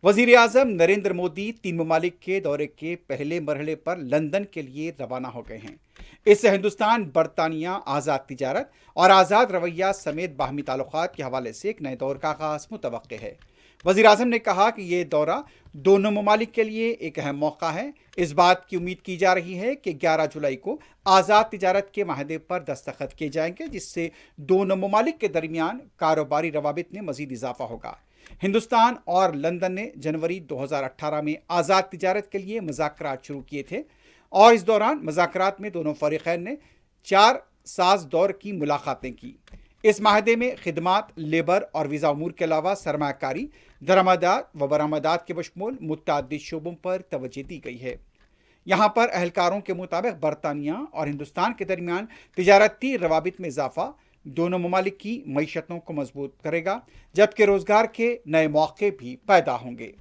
वजीर आजम नरेंद्र मोदी 3 ममालिक के दौरे के पहले मरहले पर लंदन के लिए रवाना हो गए हैं। इससे हिंदुस्तान बरतानिया आज़ाद तिजारत और आज़ाद रवैया समेत बाहमी ताल्लुकात के हवाले से एक नए दौर का आगाज मुतवक्के है। वजीर आजम ने कहा कि ये दौरा दोनों ममालिक के लिए एक अहम मौका है। इस बात की उम्मीद की जा रही है कि 11 जुलाई को आज़ाद तिजारत के माहदे पर दस्तखत किए जाएंगे, जिससे दोनों ममालिक के दरमियान कारोबारी रवाबित में मजीद इजाफा होगा। हिंदुस्तान और लंदन ने जनवरी 2018 में आज़ाद तिजारत के लिए मुज़ाकरात शुरू किए थे और इस दौरान मुज़ाकरात में दोनों फ़रीक़ैन ने 4 साज़ दौर की मुलाकातें की। इस माहदे में खिदमात, लेबर और वीज़ा अमूर के अलावा सरमाकारी, दरामदात व बरामदात के बशमूल मुतअद्दिद शोबों पर तवज्जो दी गई है। यहाँ पर अहलकारों के मुताबिक बरतानिया और हिंदुस्तान के दरमियान तिजारती रवाबित में इजाफा दोनों ममालिक की मईशतों को मजबूत करेगा, जबकि रोज़गार के नए मौके भी पैदा होंगे।